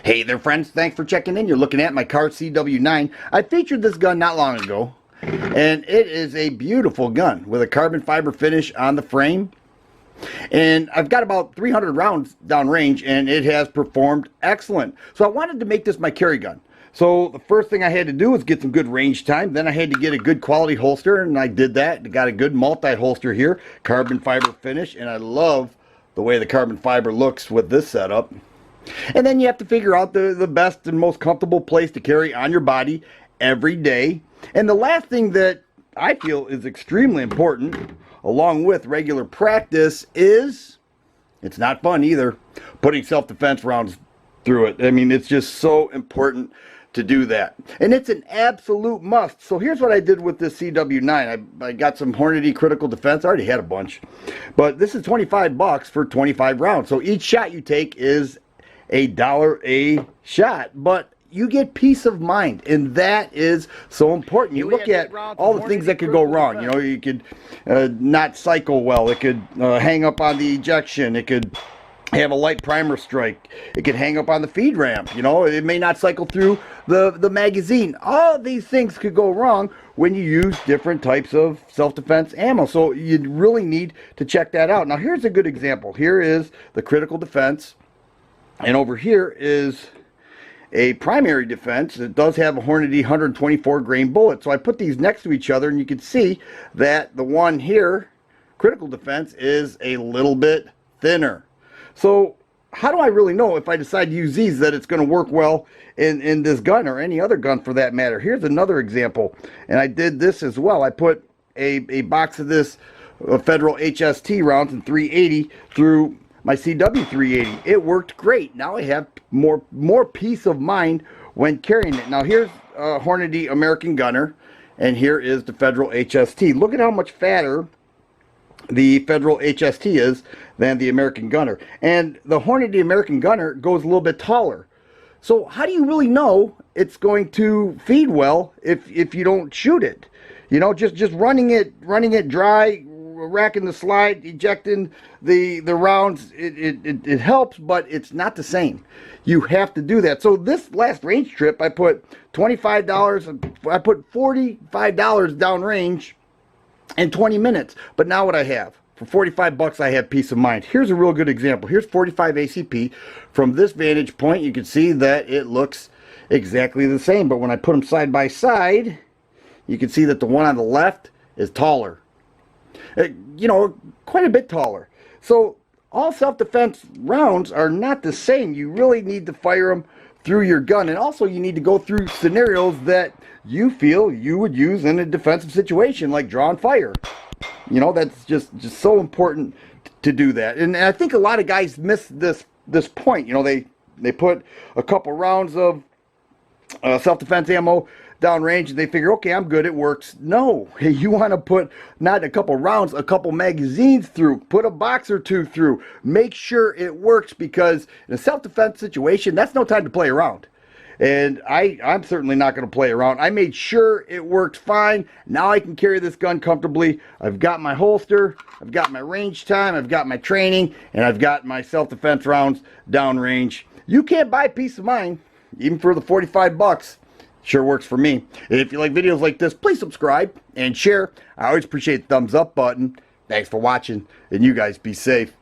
Hey there friends, thanks for checking in. You're looking at my Car CW9. I featured this gun not long ago, and it is a beautiful gun with a carbon fiber finish on the frame. And I've got about 300 rounds downrange, and it has performed excellent. So I wanted to make this my carry gun. So the first thing I had to do was get some good range time. Then I had to get a good quality holster, and I did that. I got a good multi-holster here, carbon fiber finish, and I love the way the carbon fiber looks with this setup. And then you have to figure out the best and most comfortable place to carry on your body every day. And the last thing that I feel is extremely important, along with regular practice, is, it's not fun either, putting self-defense rounds through it. I mean, it's just so important to do that. And it's an absolute must. So here's what I did with this CW9. I got some Hornady critical defense. I already had a bunch. But this is 25 bucks for 25 rounds. So each shot you take is $1 a shot, but you get peace of mind, and that is so important. You look at all the things that could go wrong. You know, you could not cycle well. It could hang up on the ejection. It could have a light primer strike. It could hang up on the feed ramp. You know, it may not cycle through the magazine. All these things could go wrong when you use different types of self-defense ammo. So you really need to check that out. Now here's a good example. Here is the critical defense. And over here is a primary defense. It does have a Hornady 124 grain bullet. So I put these next to each other, and you can see that the one here, critical defense, is a little bit thinner. So how do I really know, if I decide to use these, that it's going to work well in this gun or any other gun for that matter? Here's another example, and I did this as well. I put a box of this Federal HST rounds in 380 through my CW380. It worked great. Now I have more peace of mind when carrying it. Now here's Hornady American Gunner, and here is the Federal HST. Look at how much fatter the Federal HST is than the American Gunner. And the Hornady American Gunner goes a little bit taller. So how do you really know it's going to feed well if you don't shoot it? You know, just running it dry, racking the slide, ejecting the rounds, it helps, but it's not the same. You have to do that. So this last range trip, I put $25, I put $45 downrange in 20 minutes. But now what I have, for 45 bucks, I have peace of mind. Here's a real good example. Here's 45 ACP. From this vantage point, you can see that it looks exactly the same. But when I put them side by side, you can see that the one on the left is taller. You know, quite a bit taller. So all self-defense rounds are not the same. You really need to fire them through your gun, and also you need to go through scenarios that you feel you would use in a defensive situation, like draw and fire. You know, that's just so important to do that. And I think a lot of guys miss this point. You know, they put a couple rounds of self-defense ammo downrange, and they figure, okay, I'm good, it works. No, you want to put not a couple rounds, a couple magazines through, put a box or two through, make sure it works, because in a self-defense situation, that's no time to play around. And I'm certainly not going to play around. I made sure it worked fine. Now I can carry this gun comfortably. I've got my holster, I've got my range time, I've got my training, and I've got my self-defense rounds downrange. You can't buy peace of mind, even for the 45 bucks. Sure works for me. If you like videos like this, please subscribe and share. I always appreciate the thumbs up button. Thanks for watching, and you guys be safe.